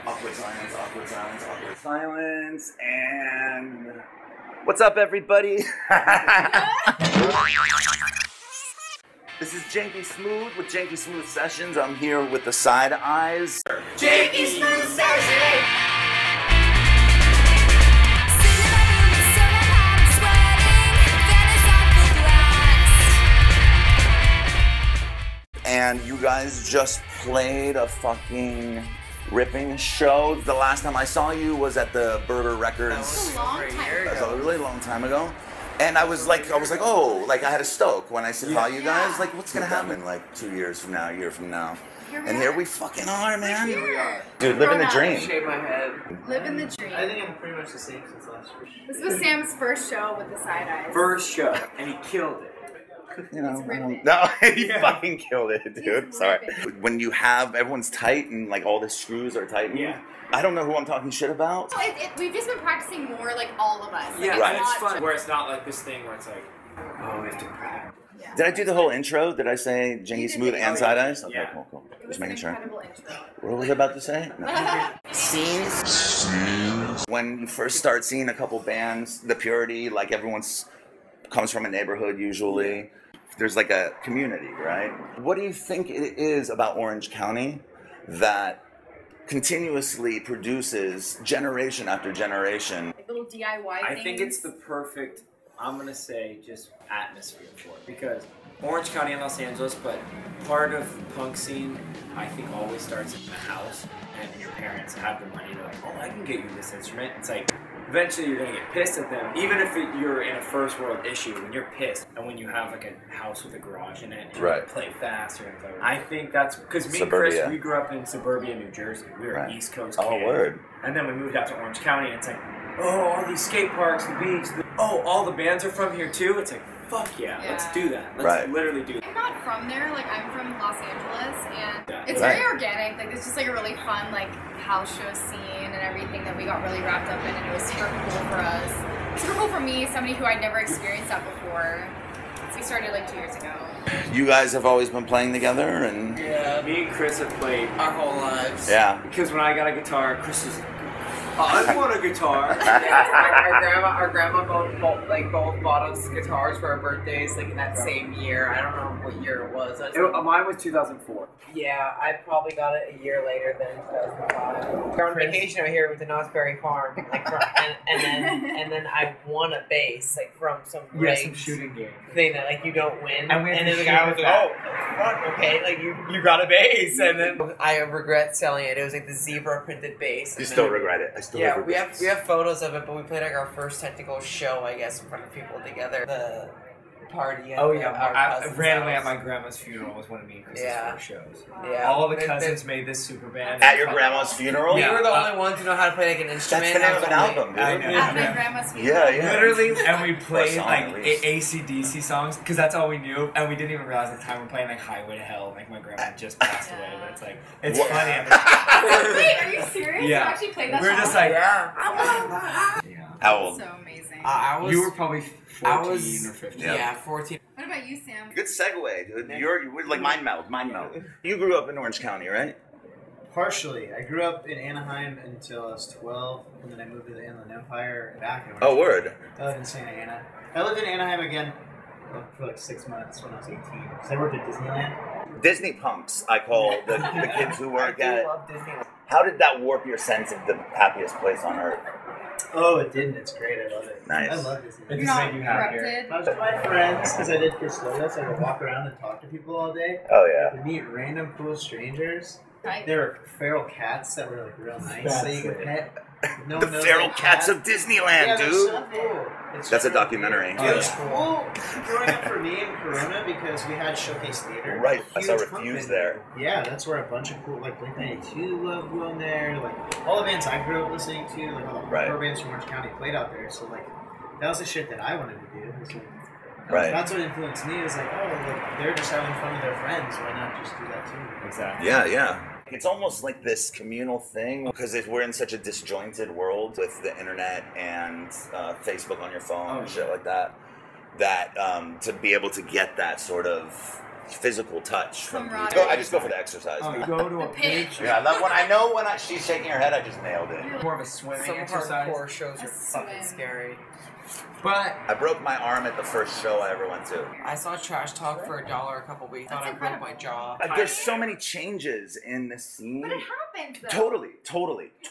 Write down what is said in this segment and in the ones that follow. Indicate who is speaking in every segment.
Speaker 1: Awkward silence, awkward silence, awkward silence, and... What's up, everybody? This is Janky Smooth with Janky Smooth Sessions. I'm here with the side eyes.
Speaker 2: Janky Smooth Sessions!
Speaker 1: And you guys just played a fucking ripping show. The last time I saw you was at the Burger Records.
Speaker 2: That was a long time ago.
Speaker 1: That was a really long time ago. And I was like, oh, like I had a stoke when I saw you guys. Like, what's gonna happen like 2 years from now, a year from now? And here we fucking are, man.
Speaker 2: Here we are.
Speaker 1: Dude, living the dream.
Speaker 3: Shave my head.
Speaker 2: Living the dream.
Speaker 3: I think I'm pretty much the same since last year.
Speaker 2: This was Sam's first show with the side eyes.
Speaker 3: First show, and he killed it.
Speaker 1: You know, no, he fucking killed it, dude. Sorry. When you have everyone's tight and like all the screws are tight.
Speaker 3: Yeah.
Speaker 1: I don't know who I'm talking shit about.
Speaker 2: No, we've just been practicing more, like all of us.
Speaker 3: Yeah,
Speaker 2: like,
Speaker 3: it's fun. Where it's not like this thing where it's like, oh, we have to practice.
Speaker 2: Yeah.
Speaker 1: Did I do the whole intro? Did I say Janky Smooth and Side Eyes? Okay,
Speaker 3: yeah.
Speaker 1: cool.
Speaker 2: It was
Speaker 1: Just
Speaker 2: an
Speaker 1: making sure.
Speaker 2: incredible intro.
Speaker 1: What was I about to say? No. Scenes. When you first start seeing a couple bands, the purity, like everyone's comes from a neighborhood usually. There's like a community, right? What do you think it is about Orange County that continuously produces generation after generation?
Speaker 2: Like little DIY
Speaker 3: I
Speaker 2: things.
Speaker 3: think it's the perfect, I'm gonna say, just atmosphere for it. Because Orange County and Los Angeles, but part of the punk scene, I think, always starts in the house, and your parents have the money to like, oh, I can get you this instrument. It's like, eventually you're gonna get pissed at them, even if you're in a first world issue. When you're pissed, and when you have like a house with a garage in it, and
Speaker 1: right.
Speaker 3: you play fast, you're gonna play. I think that's because me
Speaker 1: Suburbia.
Speaker 3: and Chris, we grew up in suburbia, New Jersey. We were
Speaker 1: Right.
Speaker 3: East Coast
Speaker 1: Oh,
Speaker 3: kids.
Speaker 1: word.
Speaker 3: And then we moved out to Orange County, and it's like, oh, all these skate parks, the beach. Oh, all the bands are from here too. It's like, fuck yeah, let's do that. Let's literally do that.
Speaker 2: I'm not from there. Like I'm from Los Angeles, and it's
Speaker 1: Right.
Speaker 2: very organic. Like it's just like a really fun like house show scene and everything that we got really wrapped up in, and it was super cool for us. Super cool for me, somebody who I'd never experienced that before. So we started like 2 years ago.
Speaker 1: You guys have always been playing together, and
Speaker 3: Yeah, me and Chris have played our whole lives.
Speaker 1: yeah.
Speaker 3: Because when I got a guitar, Chris was like, I want a guitar.
Speaker 4: Our grandma both bought us guitars for our birthdays, like in that same year. I don't know what year it was.
Speaker 3: Mine was 2004.
Speaker 4: Yeah, I probably got it a year later than 2005. We're on vacation over here with the Knott's Berry Farm, like, and then I won a bass, like from some
Speaker 3: Some
Speaker 4: rigged
Speaker 3: shooting game.
Speaker 4: thing that like you don't win.
Speaker 3: And we had
Speaker 4: And
Speaker 3: to
Speaker 4: then the
Speaker 3: shoot
Speaker 4: guy was
Speaker 3: with
Speaker 4: like,
Speaker 3: that.
Speaker 4: oh, fuck, okay, like you got a bass, and then I regret selling it. It was like the zebra printed bass.
Speaker 1: You still regret it. I still
Speaker 4: Yeah,
Speaker 1: regret it.
Speaker 4: we have photos of it, but we played like our first technical show, I guess, in front of people together. The party. At
Speaker 3: Oh yeah,
Speaker 4: our
Speaker 3: randomly
Speaker 4: house.
Speaker 3: at my grandma's funeral was one of me and Chris's first shows.
Speaker 4: Yeah,
Speaker 3: All the cousins made this super band.
Speaker 1: At your grandma's funeral?
Speaker 4: We
Speaker 3: Yeah.
Speaker 4: were the only ones who know how to play like an instrument.
Speaker 1: That's the name of an album, dude.
Speaker 3: I know.
Speaker 2: At my grandma's funeral.
Speaker 1: Yeah, yeah.
Speaker 3: Literally, and we played
Speaker 1: song,
Speaker 3: like
Speaker 1: at least.
Speaker 3: AC/DC songs because that's all we knew, and we didn't even realize at the time we're playing like Highway to Hell. Like my grandma just passed away, but it's like it's
Speaker 1: What?
Speaker 3: funny.
Speaker 2: Wait, are you serious?
Speaker 3: Yeah.
Speaker 2: You actually played that
Speaker 3: We're
Speaker 2: song?
Speaker 3: just like,
Speaker 4: Yeah.
Speaker 1: How old?
Speaker 2: So amazing.
Speaker 4: I was.
Speaker 3: You were probably 14 or 15.
Speaker 4: Yeah, 14.
Speaker 2: What about you, Sam?
Speaker 1: Good segue, dude. You're like mind meld. You grew up in Orange County, right?
Speaker 5: Partially. I grew up in Anaheim until I was 12, and then I moved to the Inland Empire and back in Orange
Speaker 1: Oh, word.
Speaker 5: I lived in Santa Ana. I lived in Anaheim again for like 6 months when I was 18, because I worked at Disneyland.
Speaker 1: Disney punks, I call the kids who work at it.
Speaker 4: love Disneyland.
Speaker 1: How did that warp your sense of the happiest place on earth?
Speaker 5: Oh, it didn't. It's great. I love it.
Speaker 1: Nice.
Speaker 5: I love
Speaker 3: It
Speaker 5: Disneyland.
Speaker 2: You're
Speaker 3: just
Speaker 2: not
Speaker 3: made you happier.
Speaker 2: corrupted.
Speaker 5: I was with my friends, because I did Chris Devine, so I could walk around and talk to people all day.
Speaker 1: Oh, yeah.
Speaker 5: I could meet random cool strangers.
Speaker 2: Right.
Speaker 5: There were feral cats that were like real nice that you could pet. No
Speaker 1: The
Speaker 5: one knows
Speaker 1: feral
Speaker 5: that
Speaker 1: cats
Speaker 5: cat.
Speaker 1: of Disneyland,
Speaker 5: Yeah, they're
Speaker 1: dude.
Speaker 5: so cool. It's
Speaker 1: That's a
Speaker 5: really
Speaker 1: documentary.
Speaker 5: cool. It was
Speaker 3: Yeah.
Speaker 5: cool growing up for me in Corona because we had Showcase Theater.
Speaker 1: Right, I saw
Speaker 5: Huge
Speaker 1: Refuse
Speaker 5: punk band.
Speaker 1: there.
Speaker 5: Yeah, that's where a bunch of cool, like Blink-182 loved going there. Like all the bands I grew up listening to, like all the
Speaker 1: Right.
Speaker 5: hardcore bands from Orange County played out there. So like that was the shit that I wanted to do. It was, like,
Speaker 1: Right.
Speaker 5: That's what influenced me. It was like, oh, like, they're just having fun with their friends. Why not just do that too?
Speaker 3: Exactly.
Speaker 1: Yeah, yeah. It's almost like this communal thing because we're in such a disjointed world with the internet and Facebook on your phone and shit like that. That to be able to get that sort of physical touch from
Speaker 2: Camaraderie.
Speaker 1: people. I just go for the exercise.
Speaker 6: Oh, you go to a
Speaker 2: The pig.
Speaker 6: beach.
Speaker 1: Yeah, when she's shaking her head, I just nailed it.
Speaker 6: More of a swimming
Speaker 4: Some
Speaker 6: exercise.
Speaker 4: hardcore shows are
Speaker 2: A
Speaker 4: fucking
Speaker 2: swim.
Speaker 4: scary.
Speaker 6: But
Speaker 1: I broke my arm at the first show I ever went to.
Speaker 4: I saw Trash Talk for $1 a couple weeks.
Speaker 2: That's
Speaker 4: Thought I broke
Speaker 2: incredible.
Speaker 4: my jaw.
Speaker 1: There's so many changes in the scene.
Speaker 2: But it happens though.
Speaker 1: Totally.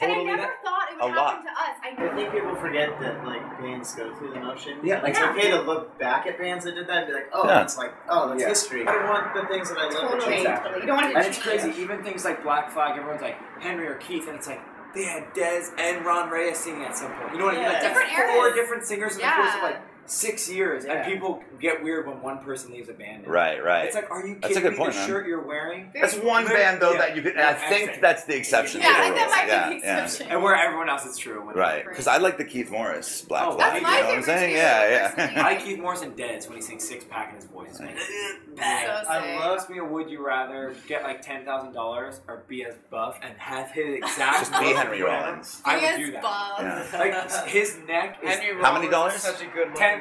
Speaker 2: And I never thought it would
Speaker 1: a lot.
Speaker 2: happen to us.
Speaker 5: I think people forget that like bands go through the motions.
Speaker 1: Yeah.
Speaker 5: Like, it's okay to look back at bands that did that and be like, oh,
Speaker 1: Yeah.
Speaker 5: that's
Speaker 3: Yeah.
Speaker 5: history. I want the things that I love to
Speaker 2: Totally.
Speaker 5: change.
Speaker 3: Exactly.
Speaker 2: You don't want it to
Speaker 3: And it's
Speaker 2: change.
Speaker 3: crazy, even things like Black Flag, everyone's like Henry or Keith, and it's like they had Dez and Ron Reyes singing at some point. You know what I mean?
Speaker 5: Yeah.
Speaker 3: Like
Speaker 2: Different
Speaker 3: that's 4
Speaker 2: eras.
Speaker 3: different singers in the
Speaker 2: Yeah.
Speaker 3: course of like 6 years,
Speaker 5: Yeah.
Speaker 3: and people get weird when one person leaves a band.
Speaker 1: Right.
Speaker 3: It's like, are you
Speaker 1: That's a
Speaker 3: kidding
Speaker 1: good
Speaker 3: me?
Speaker 1: point,
Speaker 3: The
Speaker 1: man.
Speaker 3: shirt you're wearing,
Speaker 1: That's one band though that you could. And I think that's the exception.
Speaker 2: Yeah,
Speaker 1: to the
Speaker 2: I think that
Speaker 1: rule.
Speaker 2: might be the
Speaker 1: Yeah,
Speaker 2: exception.
Speaker 3: and where everyone else is true. When
Speaker 1: Right, because I like the Keith Morris Black
Speaker 3: Oh,
Speaker 1: Flag.
Speaker 3: that's
Speaker 1: You
Speaker 3: my
Speaker 1: know what I'm
Speaker 2: favorite
Speaker 1: saying?
Speaker 2: too,
Speaker 1: Yeah.
Speaker 2: personally.
Speaker 3: I like Keith Morris and Dez when he sings Six Pack in his voice. It's like,
Speaker 2: So
Speaker 3: I
Speaker 2: sick.
Speaker 3: love me a Would You Rather get like $10,000 or be as buff and have his exact
Speaker 1: Just be Henry Rollins.
Speaker 3: I
Speaker 2: He
Speaker 3: would
Speaker 2: is
Speaker 3: do that.
Speaker 2: buff.
Speaker 1: Yeah.
Speaker 3: Like his neck is
Speaker 4: Henry
Speaker 1: How many
Speaker 4: Rollins is
Speaker 1: dollars?
Speaker 4: Such a good
Speaker 3: $10,000.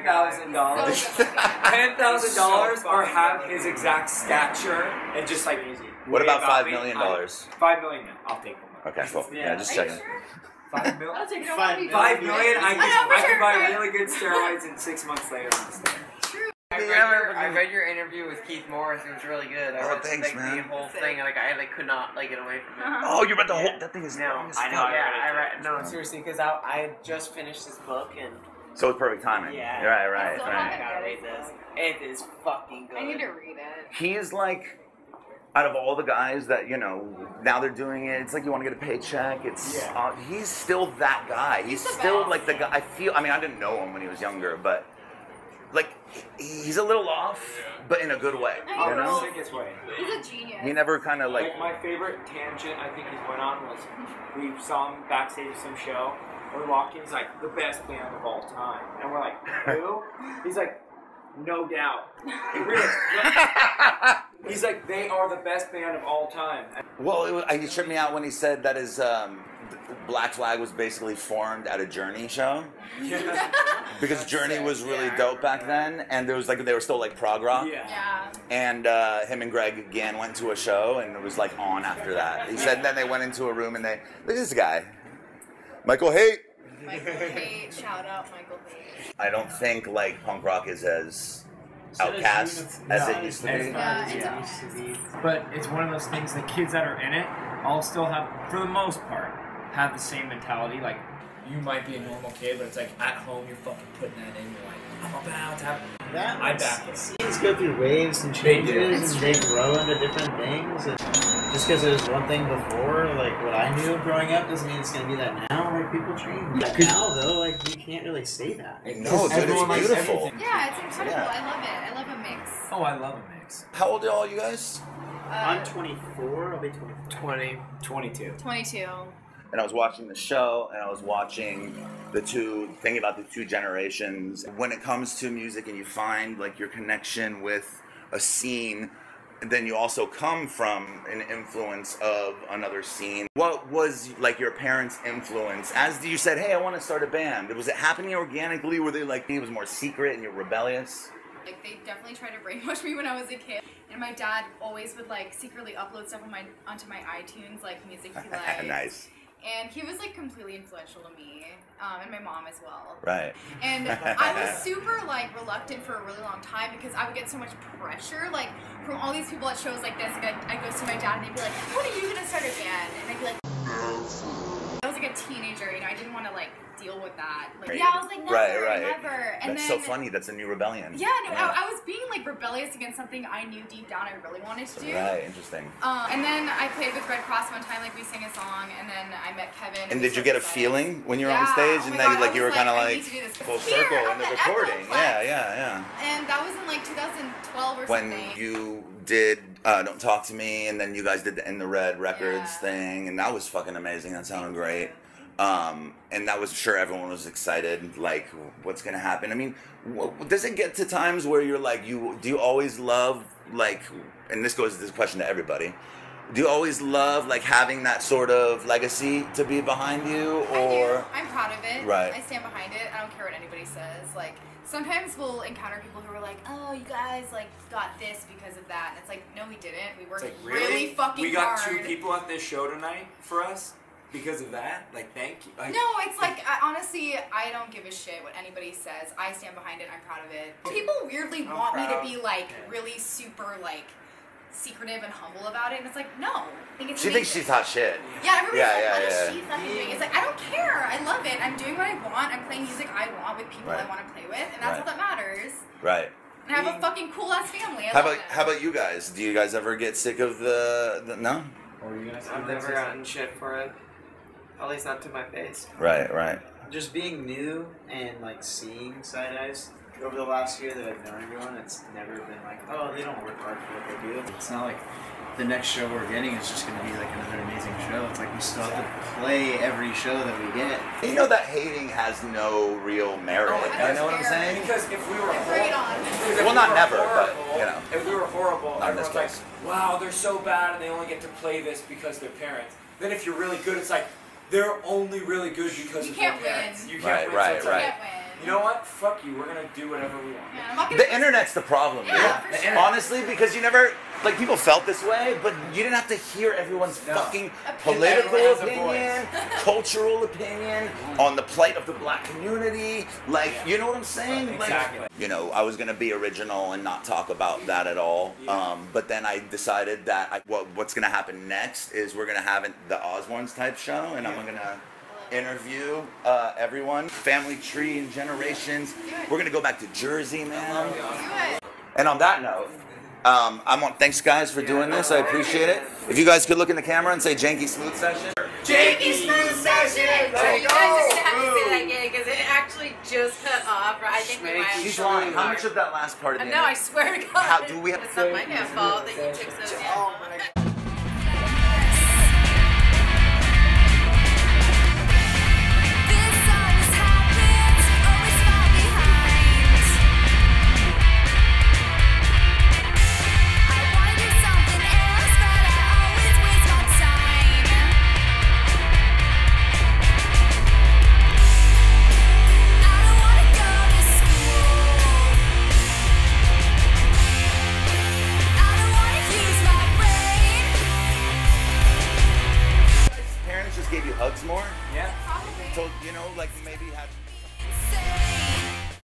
Speaker 2: So
Speaker 3: $10,000 or have his exact stature and just like
Speaker 1: What about
Speaker 3: $5
Speaker 1: $5 million?
Speaker 3: $5 million. I'll take them.
Speaker 1: Okay, cool. Yeah, just
Speaker 2: Are you
Speaker 1: checking.
Speaker 2: sure?
Speaker 3: $5 million.
Speaker 2: I'll take it.
Speaker 5: $5
Speaker 2: $5
Speaker 3: $5 million.
Speaker 2: I know, for
Speaker 3: I could
Speaker 2: sure,
Speaker 3: buy
Speaker 2: right?
Speaker 3: really good steroids, and 6 months later, I'm just there.
Speaker 2: True.
Speaker 4: I read your interview with Keith Morris. It was really good. I
Speaker 1: Oh,
Speaker 4: read
Speaker 1: thanks,
Speaker 4: the
Speaker 1: man.
Speaker 4: whole thing, and I could not get away from it.
Speaker 1: Oh, you read the whole. That thing is
Speaker 4: No,
Speaker 1: long as
Speaker 4: I know.
Speaker 1: fuck.
Speaker 4: Yeah, I read. No, seriously, because I had just finished this book, and
Speaker 1: So it's perfect timing.
Speaker 4: Yeah.
Speaker 1: Right.
Speaker 2: So
Speaker 4: I gotta read this. It is fucking good.
Speaker 2: I need to read it.
Speaker 1: He's like, out of all the guys that now they're doing it. It's like you want to get a paycheck. It's he's still that guy. He's
Speaker 2: the
Speaker 1: still
Speaker 2: best.
Speaker 1: like the guy. I mean, I didn't know him when he was younger, but like he's a little off, but in a good way.
Speaker 2: I
Speaker 1: You
Speaker 2: know.
Speaker 1: know?
Speaker 3: Sickest way.
Speaker 2: He's a genius.
Speaker 1: He never kind of
Speaker 3: Like my favorite tangent I think he went on was we saw him backstage at some show. We walked in, he's like, the best band of all time. And we're like, who? He's like, no doubt. Really? He's like, they are the best band of all time.
Speaker 1: Well, it tripped me out when he said that his Black Flag was basically formed at a Journey show.
Speaker 3: Yeah.
Speaker 1: Because Journey was really dope back then, and there was they were still like prog rock.
Speaker 2: Yeah.
Speaker 1: And him and Greg Gann went to a show, and it was like on after that. He said then they went into a room and they look at this guy, Michael Haight.
Speaker 2: Michael Haight. Shout out Michael Haight.
Speaker 1: I don't think like punk rock is as outcast as it used to be.
Speaker 2: Yeah, it's
Speaker 6: But it's one of those things that kids that are in it all still have, for the most part, have the same mentality. Like, you might be a normal kid, but it's like at home you're fucking putting that in. You're like, I'm about to have. I back it.
Speaker 5: Scenes go through waves and
Speaker 6: They do.
Speaker 5: changes, and they grow into different things. And just because it was one thing before, like what I knew growing up, doesn't mean it's gonna be that now. Like people change. But now though, like you can't really say that.
Speaker 1: No, dude,
Speaker 6: Everyone likes
Speaker 1: it's beautiful.
Speaker 6: everything.
Speaker 2: Yeah, it's incredible.
Speaker 1: Yeah.
Speaker 2: I love it. I love a mix.
Speaker 6: Oh, I love a mix.
Speaker 1: How old are all you guys?
Speaker 5: I'm 24. I'll be 24.
Speaker 4: 20.
Speaker 3: 22.
Speaker 2: 22.
Speaker 1: And I was watching the show, and I was watching thinking about the two generations. When it comes to music and you find like your connection with a scene, then you also come from an influence of another scene. What was like your parents' influence? As you said, hey, I want to start a band. Was it happening organically? Were they like, it was more secret and you're rebellious?
Speaker 2: Like they definitely tried to brainwash me when I was a kid. And my dad always would like secretly upload stuff onto my iTunes, like music he liked.
Speaker 1: Nice.
Speaker 2: And he was like completely influential to me, and my mom as well.
Speaker 1: Right.
Speaker 2: And I was super like reluctant for a really long time because I would get so much pressure like from all these people at shows like this. Like I'd go see my dad and they'd be like, "When are you gonna start a band?" And I'd be like, I was like a teenager, I didn't want to like deal with that. Like,
Speaker 1: Right.
Speaker 2: yeah, I was like, never, never. And
Speaker 1: That's
Speaker 2: then,
Speaker 1: so funny. That's a new rebellion.
Speaker 2: Yeah, no, I was being like rebellious against something I knew deep down I really wanted to do.
Speaker 1: Right, interesting.
Speaker 2: And then I played with Redd Kross one time, like we sang a song, and then I met Kevin.
Speaker 1: And
Speaker 2: we
Speaker 1: did you get a
Speaker 2: started
Speaker 1: feeling when you were on
Speaker 2: Yeah.
Speaker 1: stage,
Speaker 2: Oh
Speaker 1: and
Speaker 2: my
Speaker 1: then
Speaker 2: God,
Speaker 1: like
Speaker 2: I
Speaker 1: you were
Speaker 2: was
Speaker 1: kind of
Speaker 2: I
Speaker 1: like
Speaker 2: need to do this.
Speaker 1: full
Speaker 2: Here,
Speaker 1: circle in
Speaker 2: on
Speaker 1: the
Speaker 2: the
Speaker 1: recording?
Speaker 2: Epiplex.
Speaker 1: Yeah.
Speaker 2: And that was in like 2012 or
Speaker 1: When
Speaker 2: something.
Speaker 1: you did Don't Talk to Me, and then you guys did the In the Red Records
Speaker 2: Yeah.
Speaker 1: thing, and that was fucking amazing. That sounded great. And that was sure everyone was excited, like what's gonna happen. I mean, does it get to times where you're like, do you always love like, and this question to everybody, do you always love like having that sort of legacy to be behind you, or?
Speaker 2: I'm proud of it.
Speaker 1: Right.
Speaker 2: I stand behind it. I don't care what anybody says. Like Sometimes we'll encounter people who are like, "Oh, you guys like got this because of that," and it's like, "No, we didn't. We worked
Speaker 3: Like,
Speaker 2: really fucking
Speaker 3: We got
Speaker 2: hard."
Speaker 3: 2 people at this show tonight for us because of that. Like, thank you. Like,
Speaker 2: No, it's like honestly, I don't give a shit what anybody says. I stand behind it. I'm proud of it. People weirdly want me to be like really super like secretive and humble about it, and it's like, no. I think it's
Speaker 1: She thinks she's hot shit.
Speaker 2: Yeah, everybody's like, what is
Speaker 1: yeah.
Speaker 2: she fucking doing? It's like, I don't care. I love it. I'm doing what I want. I'm playing music I want with people I want to play with, and that's all that matters.
Speaker 1: Right.
Speaker 2: And I have a fucking cool ass family.
Speaker 1: How about you guys? Do you guys ever get sick of the no?
Speaker 6: Or you guys?
Speaker 4: I've never gotten shit for it. At least not to my face.
Speaker 1: Right.
Speaker 5: Just being new and like seeing side eyes over the last year that I've known everyone, it's never been like, oh, they don't work hard for what they do. It's not like the next show we're getting is just going to be like another amazing show. It's like we still have to play every show that we get.
Speaker 1: You know that hating has no real merit. You know what I'm saying?
Speaker 3: Because if we were
Speaker 1: Well, not never, but you know.
Speaker 3: If we were horrible,
Speaker 1: Not in this
Speaker 3: everyone's
Speaker 1: case.
Speaker 3: like, wow, they're so bad and they only get to play this because they're parents. Then if you're really good, it's like, they're only really good because of their parents. You can't win.
Speaker 1: Right.
Speaker 3: So it's like, you know what? Fuck you. We're gonna do whatever we want.
Speaker 2: Yeah, I'm not gonna
Speaker 1: The internet's the problem, dude.
Speaker 2: for sure.
Speaker 1: Honestly, because you never, like, people felt this way, but you didn't have to hear everyone's fucking political
Speaker 3: Everyone has a
Speaker 1: opinion, cultural opinion on the plight of the black community. Like, you know what I'm saying?
Speaker 3: Exactly.
Speaker 1: Like, you know, I was gonna be original and not talk about that at all. But then I decided that what's gonna happen next is we're gonna have the Osbournes type show, and I'm gonna interview everyone, family tree and generations. We're gonna go back to Jersey, man. And on that note, thanks guys for doing this. I appreciate it. If you guys could look in the camera and say Janky Smooth session.
Speaker 2: Janky Smooth session! So you guys just have to say that again because it actually just cut off. I think we might have
Speaker 1: She's lying. How much of that last part?
Speaker 2: No, I swear to God.
Speaker 1: How do we have?
Speaker 2: It's not my damn fault that you took so damn long.
Speaker 1: Gave you hugs more?
Speaker 3: Yeah.
Speaker 2: Probably.
Speaker 1: So, you know, like maybe have